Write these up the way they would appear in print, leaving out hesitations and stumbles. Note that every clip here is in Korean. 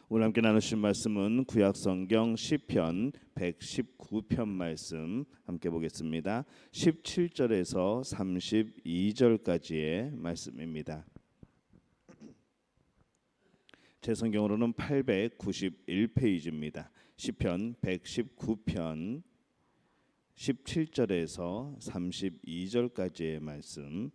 오늘 함께 나누신 말씀은 구약성경 시편 119편 말씀 함께 보겠습니다. 17절에서 32절까지의 말씀입니다. 제 성경으로는 891페이지입니다. 시편 119편 17절에서 32절까지의 말씀.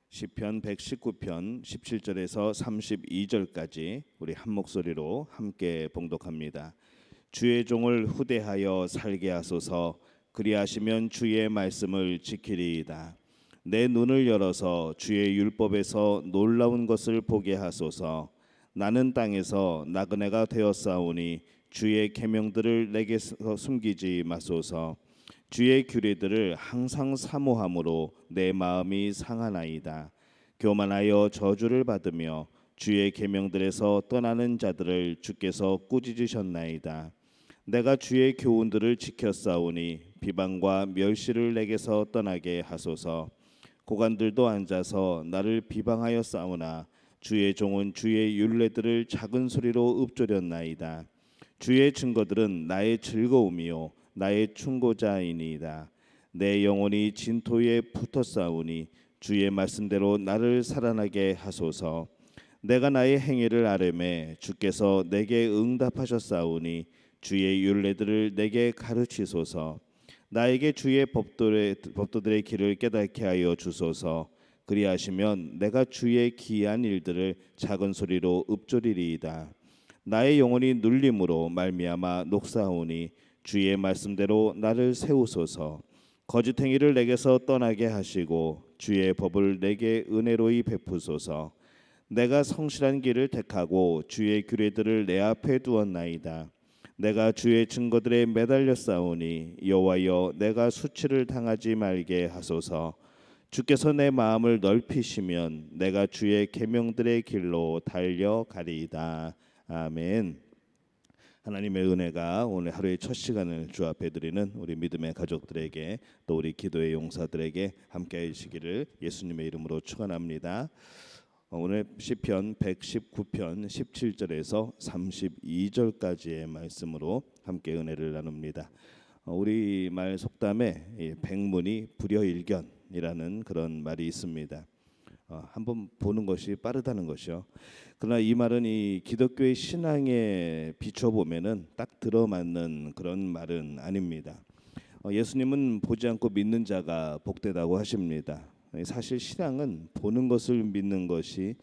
시편 119편 17절에서 32절까지 우리 한 목소리로 함께 봉독합니다. 주의 종을 후대하여 살게 하소서. 그리하시면 주의 말씀을 지키리이다. 내 눈을 열어서 주의 율법에서 놀라운 것을 보게 하소서. 나는 땅에서 나그네가 되었사오니 주의 계명들을 내게서 숨기지 마소서. 주의 규례들을 항상 사모함으로 내 마음이 상하나이다. 교만하여 저주를 받으며 주의 계명들에서 떠나는 자들을 주께서 꾸짖으셨나이다. 내가 주의 교훈들을 지켰사오니 비방과 멸시를 내게서 떠나게 하소서. 고관들도 앉아서 나를 비방하여 싸우나 주의 종은 주의 율례들을 작은 소리로 읊조렸나이다. 주의 증거들은 나의 즐거움이요 나의 충고자이니이다. 내 영혼이 진토에 붙어 싸우니 주의 말씀대로 나를 살아나게 하소서. 내가 나의 행위를 아뢰매 주께서 내게 응답하셨사오니 주의 율례들을 내게 가르치소서. 나에게 주의 법도들의 길을 깨닫게 하여 주소서. 그리하시면 내가 주의 기이한 일들을 작은 소리로 읊조리리이다. 나의 영혼이 눌림으로 말미암아 녹사오니 주의 말씀대로 나를 세우소서. 거짓 행위를 내게서 떠나게 하시고 주의 법을 내게 은혜로이 베푸소서. 내가 성실한 길을 택하고 주의 규례들을 내 앞에 두었나이다. 내가 주의 증거들에 매달려 싸우니 여호와여 내가 수치를 당하지 말게 하소서. 주께서 내 마음을 넓히시면 내가 주의 계명들의 길로 달려가리이다. 아멘. 하나님의 은혜가 오늘 하루의 첫 시간을 주 앞에 드리는 우리 믿음의 가족들에게 또 우리 기도의 용사들에게 함께 하시기를 예수님의 이름으로 축원합니다. 오늘 시편 119편 17절에서 32절까지의 말씀으로 함께 은혜를 나눕니다. 우리 말 속담에 백문이 불여일견이라는 그런 말이 있습니다. 한번 보는 것이 빠르다는 것이요. 그러나 이 말은 이 기독교의 신앙에 비춰보면은 딱 들어맞는 그런 말은 아닙니다. 예수님은 보지 않고 믿는 자가 복되다고 하십니다. 사실 신앙은 보는 것을 믿는 것이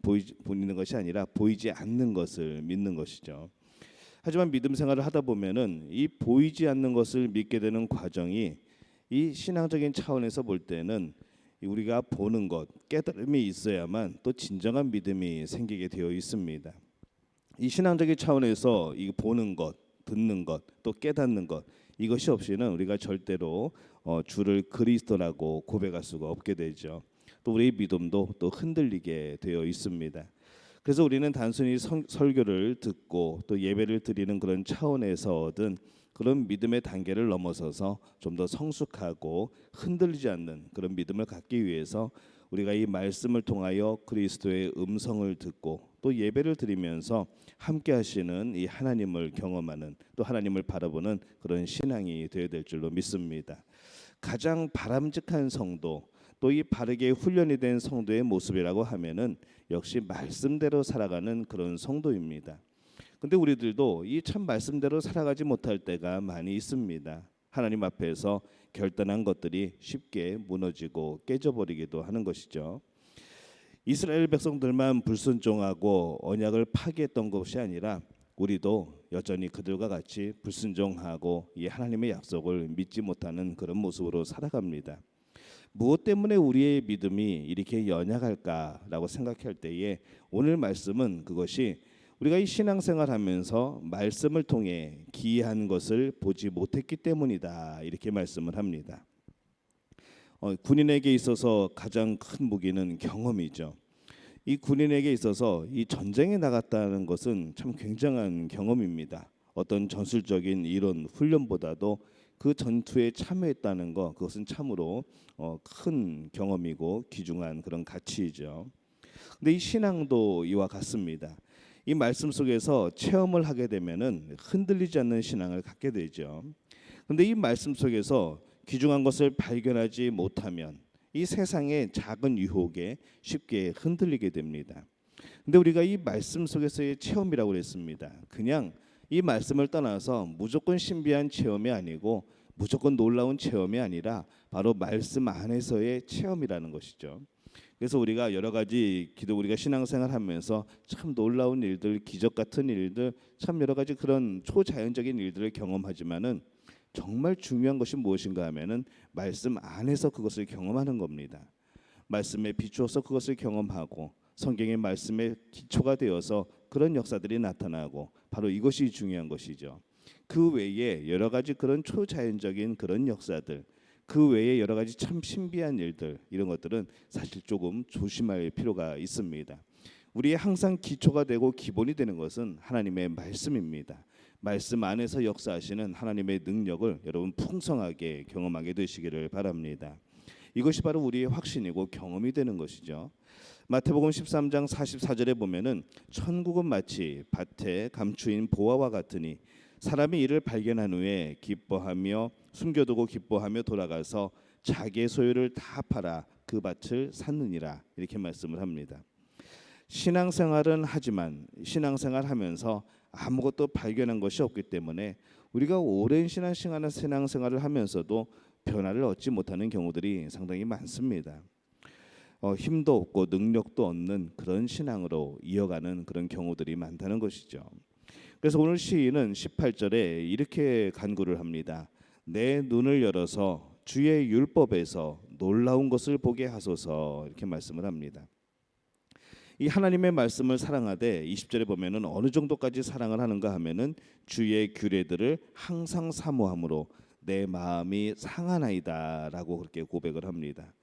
보이는 것이 아니라 보이지 않는 것을 믿는 것이죠. 하지만 믿음 생활을 하다 보면은 이 보이지 않는 것을 믿게 되는 과정이 이 신앙적인 차원에서 볼 때는 우리가 보는 것, 깨달음이 있어야만 또 진정한 믿음이 생기게 되어 있습니다. 이 신앙적인 차원에서 이 보는 것, 듣는 것, 또 깨닫는 것 이것이 없이는 우리가 절대로 주를 그리스도라고 고백할 수가 없게 되죠. 또 우리의 믿음도 또 흔들리게 되어 있습니다. 그래서 우리는 단순히 설교를 듣고 또 예배를 드리는 그런 차원에서 얻은 그런 믿음의 단계를 넘어서서 좀 더 성숙하고 흔들리지 않는 그런 믿음을 갖기 위해서 우리가 이 말씀을 통하여 그리스도의 음성을 듣고 또 예배를 드리면서 함께 하시는 이 하나님을 경험하는 또 하나님을 바라보는 그런 신앙이 되어야 될 줄로 믿습니다. 가장 바람직한 성도 또 이 바르게 훈련이 된 성도의 모습이라고 하면은 역시 말씀대로 살아가는 그런 성도입니다. 근데 우리들도 이 참 말씀대로 살아가지 못할 때가 많이 있습니다. 하나님 앞에서 결단한 것들이 쉽게 무너지고 깨져버리기도 하는 것이죠. 이스라엘 백성들만 불순종하고 언약을 파기했던 것이 아니라 우리도 여전히 그들과 같이 불순종하고 이 하나님의 약속을 믿지 못하는 그런 모습으로 살아갑니다. 무엇 때문에 우리의 믿음이 이렇게 연약할까라고 생각할 때에 오늘 말씀은 그것이 우리가 이 신앙생활하면서 말씀을 통해 기이한 것을 보지 못했기 때문이다 이렇게 말씀을 합니다. 군인에게 있어서 가장 큰 무기는 경험이죠. 이 군인에게 있어서 이 전쟁에 나갔다는 것은 참 굉장한 경험입니다. 어떤 전술적인 이론 훈련보다도 그 전투에 참여했다는 것, 그것은 참으로 큰 경험이고 귀중한 그런 가치이죠. 근데 이 신앙도 이와 같습니다. 이 말씀 속에서 체험을 하게 되면은 흔들리지 않는 신앙을 갖게 되죠. 근데 이 말씀 속에서 귀중한 것을 발견하지 못하면 이 세상의 작은 유혹에 쉽게 흔들리게 됩니다. 근데 우리가 이 말씀 속에서의 체험이라고 그랬습니다. 그냥 이 말씀을 떠나서 무조건 신비한 체험이 아니고 무조건 놀라운 체험이 아니라 바로 말씀 안에서의 체험이라는 것이죠. 그래서 우리가 여러 가지 우리가 신앙생활하면서 참 놀라운 일들, 기적 같은 일들, 참 여러 가지 그런 초자연적인 일들을 경험하지만은 정말 중요한 것이 무엇인가 하면은 말씀 안에서 그것을 경험하는 겁니다. 말씀에 비추어서 그것을 경험하고 성경의 말씀에 기초가 되어서 그런 역사들이 나타나고 바로 이것이 중요한 것이죠. 그 외에 여러 가지 그런 초자연적인 그런 역사들, 그 외에 여러 가지 참 신비한 일들, 이런 것들은 사실 조금 조심할 필요가 있습니다. 우리의 항상 기초가 되고 기본이 되는 것은 하나님의 말씀입니다. 말씀 안에서 역사하시는 하나님의 능력을 여러분 풍성하게 경험하게 되시기를 바랍니다. 이것이 바로 우리의 확신이고 경험이 되는 것이죠. 마태복음 13장 44절에 보면은 천국은 마치 밭에 감추인 보화와 같으니 사람이 이를 발견한 후에 기뻐하며 숨겨두고 기뻐하며 돌아가서 자기의 소유를 다 팔아 그 밭을 샀느니라, 이렇게 말씀을 합니다. 신앙생활은 하지만 신앙생활하면서 아무것도 발견한 것이 없기 때문에 우리가 오랜 신앙생활을 하면서도 변화를 얻지 못하는 경우들이 상당히 많습니다. 힘도 없고 능력도 없는 그런 신앙으로 이어가는 그런 경우들이 많다는 것이죠. 그래서 오늘 시인은 18절에 이렇게 간구를 합니다. 내 눈을 열어서 주의 율법에서 놀라운 것을 보게 하소서, 이렇게 말씀을 합니다. 이 하나님의 말씀을 사랑하되 20절에 보면은 어느 정도까지 사랑을 하는가 하면은 주의 규례들을 항상 사모함으로 내 마음이 상하나이다라고 그렇게 고백을 합니다.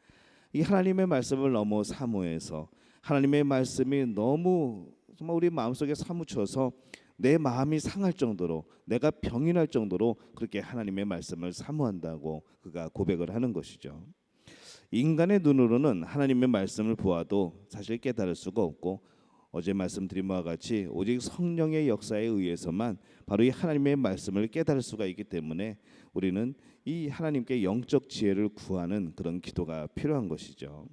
이 하나님의 말씀을 너무 사모해서 하나님의 말씀이 너무 정말 우리 마음속에 사무쳐서 내 마음이 상할 정도로, 내가 병이 날 정도로 그렇게 하나님의 말씀을 사모한다고 그가 고백을 하는 것이죠. 인간의 눈으로는 하나님의 말씀을 보아도 사실 깨달을 수가 없고, 어제 말씀드린 바와 같이 오직 성령의 역사에 의해서만 바로 이 하나님의 말씀을 깨달을 수가 있기 때문에 우리는 이 하나님께 영적 지혜를 구하는 그런 기도가 필요한 것이죠.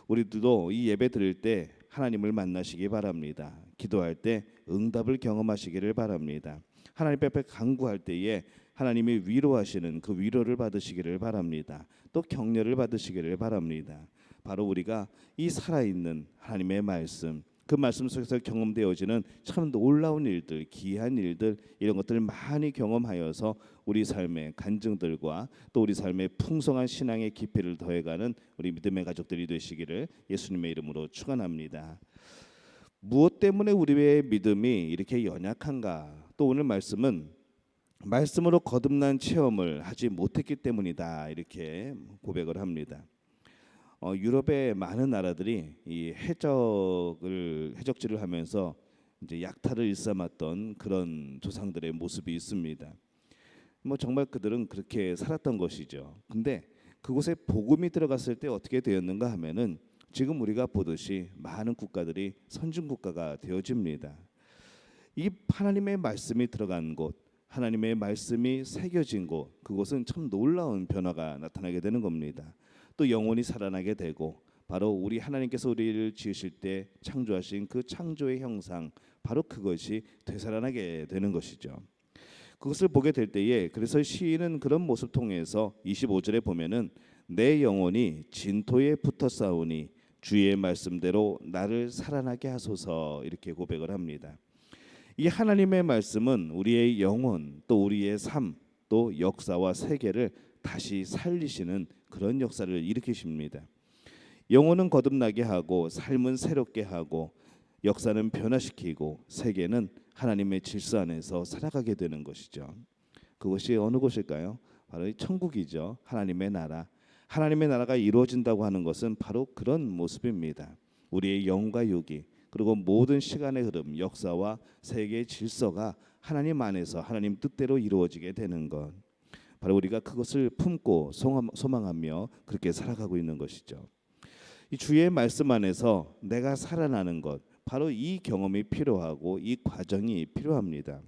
우리들도 이 예배 드릴 때 하나님을 만나시기 바랍니다. 기도할 때 응답을 경험하시기를 바랍니다. 하나님 앞에 간구할 때에 하나님이 위로하시는 그 위로를 받으시기를 바랍니다. 또 격려를 받으시기를 바랍니다. 바로 우리가 이 살아있는 하나님의 말씀, 그 말씀 속에서 경험되어지는 참 놀라운 일들, 귀한 일들, 이런 것들을 많이 경험하여서 우리 삶의 간증들과 또 우리 삶의 풍성한 신앙의 깊이를 더해가는 우리 믿음의 가족들이 되시기를 예수님의 이름으로 축원합니다. 무엇 때문에 우리의 믿음이 이렇게 연약한가? 또 오늘 말씀은 말씀으로 거듭난 체험을 하지 못했기 때문이다, 이렇게 고백을 합니다. 유럽의 많은 나라들이 이 해적질을 하면서 이제 약탈을 일삼았던 그런 조상들의 모습이 있습니다. 뭐 정말 그들은 그렇게 살았던 것이죠. 근데 그곳에 복음이 들어갔을 때 어떻게 되었는가 하면은 지금 우리가 보듯이 많은 국가들이 선진 국가가 되어집니다. 이 하나님의 말씀이 들어간 곳, 하나님의 말씀이 새겨진 곳, 그곳은 참 놀라운 변화가 나타나게 되는 겁니다. 또 영혼이 살아나게 되고, 바로 우리 하나님께서 우리를 지으실 때 창조하신 그 창조의 형상, 바로 그것이 되살아나게 되는 것이죠. 그것을 보게 될 때에 그래서 시인은 그런 모습 통해서 25절에 보면은 내 영혼이 진토에 붙어 싸우니 주의 말씀대로 나를 살아나게 하소서, 이렇게 고백을 합니다. 이 하나님의 말씀은 우리의 영혼, 또 우리의 삶, 또 역사와 세계를 다시 살리시는 그런 역사를 일으키십니다. 영혼은 거듭나게 하고 삶은 새롭게 하고 역사는 변화시키고 세계는 하나님의 질서 안에서 살아가게 되는 것이죠. 그것이 어느 곳일까요? 바로 천국이죠. 하나님의 나라. 하나님의 나라가 이루어진다고 하는 것은 바로 그런 모습입니다. 우리의 영과 육이, 그리고 모든 시간의 흐름, 역사와 세계의 질서가 하나님 안에서 하나님 뜻대로 이루어지게 되는 것. 바로 우리가 그것을 품고 소망하며 그렇게 살아가고 있는 것이죠. 이 주의 말씀 안에서 내가 살아나는 것, 바로 이 경험이 필요하고 이 과정이 필요합니다.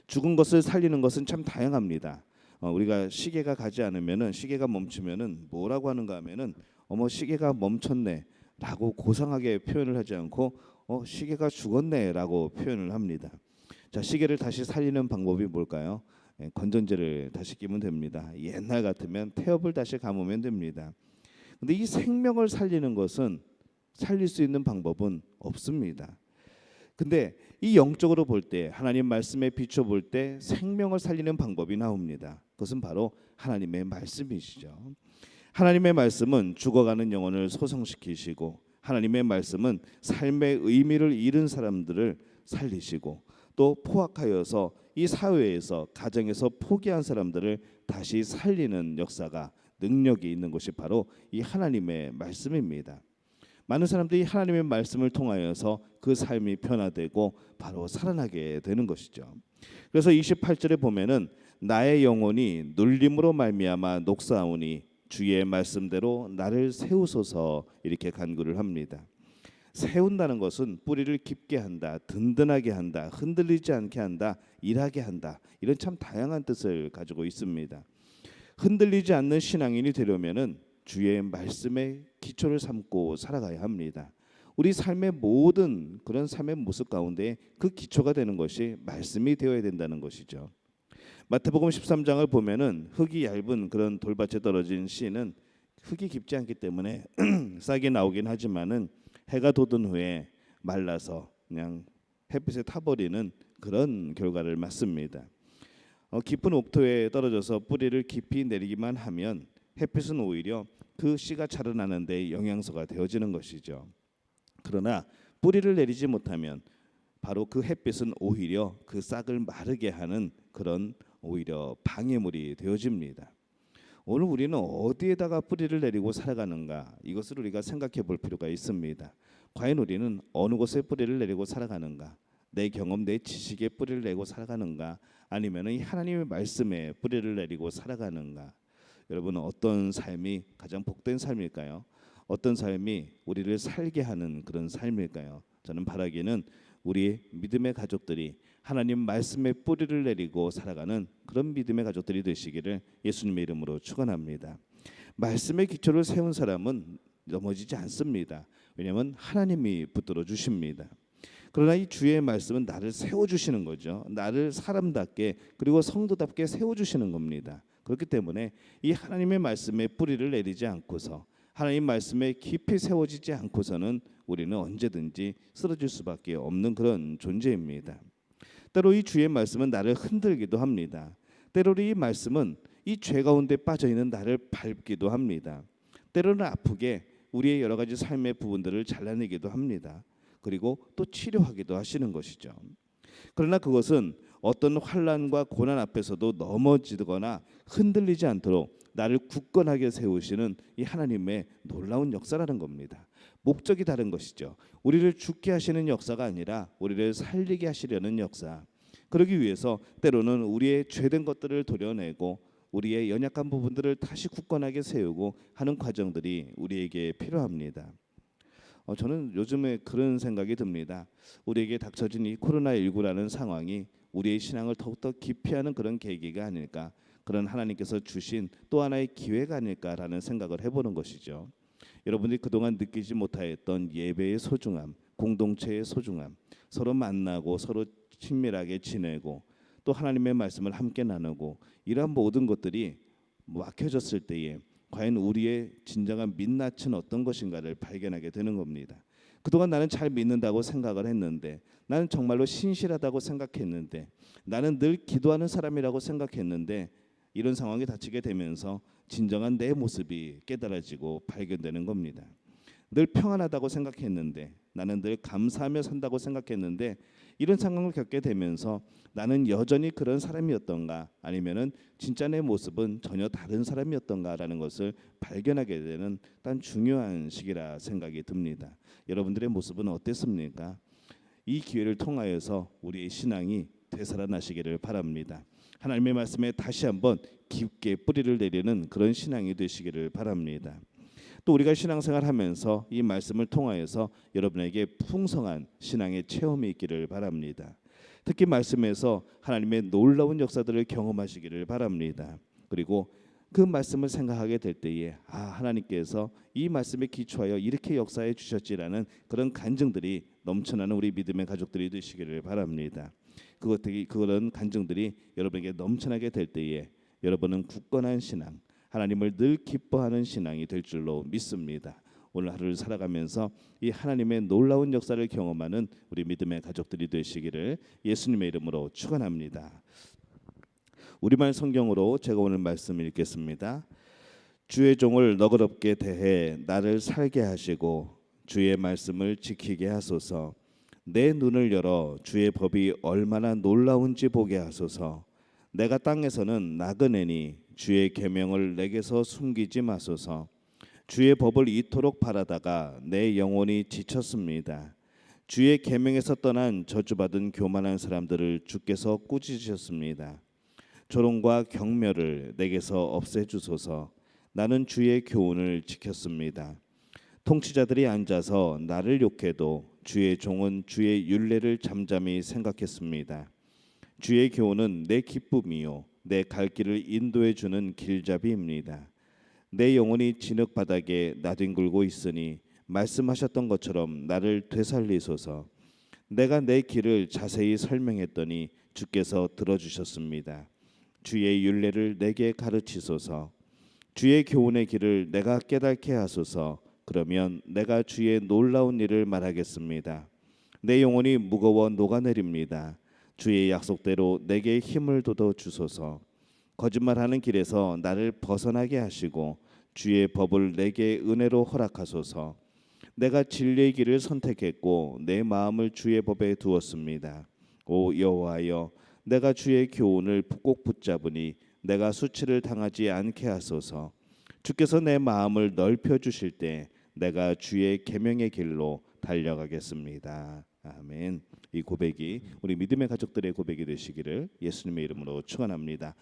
죽은 것을 살리는 것은 참 다양합니다. 우리가 시계가 가지 않으면은, 시계가 멈추면은 뭐라고 하는가 하면은 어머 시계가 멈췄네라고 고상하게 표현을 하지 않고 시계가 죽었네라고 표현을 합니다. 자, 시계를 다시 살리는 방법이 뭘까요? 건전지를 다시 끼면 됩니다. 옛날 같으면 태엽을 다시 감으면 됩니다. 근데 이 생명을 살리는 것은, 살릴 수 있는 방법은 없습니다. 근데 이 영적으로 볼 때, 하나님 말씀에 비춰 볼 때 생명을 살리는 방법이 나옵니다. 그것은 바로 하나님의 말씀이시죠. 하나님의 말씀은 죽어가는 영혼을 소성시키시고, 하나님의 말씀은 삶의 의미를 잃은 사람들을 살리시고, 또 포악하여서 이 사회에서, 가정에서 포기한 사람들을 다시 살리는 역사가, 능력이 있는 것이 바로 이 하나님의 말씀입니다. 많은 사람들이 하나님의 말씀을 통하여서 그 삶이 변화되고 바로 살아나게 되는 것이죠. 그래서 28절에 보면은 나의 영혼이 눌림으로 말미암아 녹사오니 주의 말씀대로 나를 세우소서, 이렇게 간구를 합니다. 세운다는 것은 뿌리를 깊게 한다, 든든하게 한다, 흔들리지 않게 한다, 일하게 한다, 이런 참 다양한 뜻을 가지고 있습니다. 흔들리지 않는 신앙인이 되려면은 주의 말씀에 기초를 삼고 살아가야 합니다. 우리 삶의 모든 그런 삶의 모습 가운데 그 기초가 되는 것이 말씀이 되어야 된다는 것이죠. 마태복음 13장을 보면은 흙이 얇은 그런 돌밭에 떨어진 씨는 흙이 깊지 않기 때문에 싹이 나오긴 하지만은 해가 돋은 후에 말라서 그냥 햇빛에 타버리는 그런 결과를 맞습니다. 깊은 옥토에 떨어져서 뿌리를 깊이 내리기만 하면 햇빛은 오히려 그 씨가 자라나는 데 영양소가 되어지는 것이죠. 그러나 뿌리를 내리지 못하면 바로 그 햇빛은 오히려 그 싹을 마르게 하는 그런 오히려 방해물이 되어집니다. 오늘 우리는 어디에다가 뿌리를 내리고 살아가는가, 이것을 우리가 생각해 볼 필요가 있습니다. 과연 우리는 어느 곳에 뿌리를 내리고 살아가는가? 내 경험, 내 지식에 뿌리를 내고 살아가는가? 아니면 이 하나님의 말씀에 뿌리를 내리고 살아가는가? 여러분은 어떤 삶이 가장 복된 삶일까요? 어떤 삶이 우리를 살게 하는 그런 삶일까요? 저는 바라기는 우리 믿음의 가족들이 하나님 말씀에 뿌리를 내리고 살아가는 그런 믿음의 가족들이 되시기를 예수님의 이름으로 축원합니다. 말씀의 기초를 세운 사람은 넘어지지 않습니다. 왜냐하면 하나님이 붙들어 주십니다. 그러나 이 주의 말씀은 나를 세워주시는 거죠. 나를 사람답게 그리고 성도답게 세워주시는 겁니다. 그렇기 때문에 이 하나님의 말씀에 뿌리를 내리지 않고서, 하나님 말씀에 깊이 세워지지 않고서는 우리는 언제든지 쓰러질 수밖에 없는 그런 존재입니다. 때로 이 주의 말씀은 나를 흔들기도 합니다. 때로 이 말씀은 이 죄 가운데 빠져 있는 나를 밟기도 합니다. 때로는 아프게 우리의 여러 가지 삶의 부분들을 잘라내기도 합니다. 그리고 또 치료하기도 하시는 것이죠. 그러나 그것은 어떤 환난과 고난 앞에서도 넘어지거나 흔들리지 않도록 나를 굳건하게 세우시는 이 하나님의 놀라운 역사라는 겁니다. 목적이 다른 것이죠. 우리를 죽게 하시는 역사가 아니라 우리를 살리게 하시려는 역사. 그러기 위해서 때로는 우리의 죄된 것들을 도려내고 우리의 연약한 부분들을 다시 굳건하게 세우고 하는 과정들이 우리에게 필요합니다. 저는 요즘에 그런 생각이 듭니다. 우리에게 닥쳐진 이 코로나19라는 상황이 우리의 신앙을 더욱더 깊이 하는 그런 계기가 아닐까, 그런 하나님께서 주신 또 하나의 기회가 아닐까라는 생각을 해보는 것이죠. 여러분들이 그동안 느끼지 못하였던 예배의 소중함, 공동체의 소중함, 서로 만나고 서로 친밀하게 지내고 또 하나님의 말씀을 함께 나누고, 이러한 모든 것들이 막혀졌을 때에 과연 우리의 진정한 민낯은 어떤 것인가를 발견하게 되는 겁니다. 그동안 나는 잘 믿는다고 생각을 했는데, 나는 정말로 신실하다고 생각했는데, 나는 늘 기도하는 사람이라고 생각했는데, 이런 상황에 닥치게 되면서 진정한 내 모습이 깨달아지고 발견되는 겁니다. 늘 평안하다고 생각했는데, 나는 늘 감사하며 산다고 생각했는데, 이런 상황을 겪게 되면서 나는 여전히 그런 사람이었던가, 아니면은 진짜 내 모습은 전혀 다른 사람이었던가라는 것을 발견하게 되는 단 중요한 시기라 생각이 듭니다. 여러분들의 모습은 어땠습니까? 이 기회를 통하여서 우리의 신앙이 되살아나시기를 바랍니다. 하나님의 말씀에 다시 한번 깊게 뿌리를 내리는 그런 신앙이 되시기를 바랍니다. 또 우리가 신앙생활하면서 이 말씀을 통하여서 여러분에게 풍성한 신앙의 체험이 있기를 바랍니다. 특히 말씀에서 하나님의 놀라운 역사들을 경험하시기를 바랍니다. 그리고 그 말씀을 생각하게 될 때에 하나님께서 이 말씀에 기초하여 이렇게 역사해 주셨지라는 그런 간증들이 넘쳐나는 우리 믿음의 가족들이 되시기를 바랍니다. 그런 간증들이 여러분에게 넘쳐나게 될 때에 여러분은 굳건한 신앙, 하나님을 늘 기뻐하는 신앙이 될 줄로 믿습니다. 오늘 하루를 살아가면서 이 하나님의 놀라운 역사를 경험하는 우리 믿음의 가족들이 되시기를 예수님의 이름으로 축원합니다. 우리말 성경으로 제가 오늘 말씀 읽겠습니다. 주의 종을 너그럽게 대해 나를 살게 하시고 주의 말씀을 지키게 하소서. 내 눈을 열어 주의 법이 얼마나 놀라운지 보게 하소서. 내가 땅에서는 나그네니 주의 계명을 내게서 숨기지 마소서. 주의 법을 이토록 바라다가 내 영혼이 지쳤습니다. 주의 계명에서 떠난 저주받은 교만한 사람들을 주께서 꾸짖으셨습니다. 조롱과 경멸을 내게서 없애주소서. 나는 주의 교훈을 지켰습니다. 통치자들이 앉아서 나를 욕해도 주의 종은 주의 율례를 잠잠히 생각했습니다. 주의 교훈은 내 기쁨이요 내 갈 길을 인도해 주는 길잡이입니다. 내 영혼이 진흙 바닥에 나뒹굴고 있으니 말씀하셨던 것처럼 나를 되살리소서. 내가 내 길을 자세히 설명했더니 주께서 들어주셨습니다. 주의 율례를 내게 가르치소서. 주의 교훈의 길을 내가 깨닫게 하소서. 그러면 내가 주의 놀라운 일을 말하겠습니다. 내 영혼이 무거워 녹아내립니다. 주의 약속대로 내게 힘을 돋워 주소서. 거짓말하는 길에서 나를 벗어나게 하시고 주의 법을 내게 은혜로 허락하소서. 내가 진리의 길을 선택했고 내 마음을 주의 법에 두었습니다. 오 여호와여, 내가 주의 교훈을 꼭 붙잡으니 내가 수치를 당하지 않게 하소서. 주께서 내 마음을 넓혀 주실 때 내가 주의 계명의 길로 달려가겠습니다. 아멘. 이 고백이 우리 믿음의 가족들의 고백이 되시기를 예수님의 이름으로 축원합니다.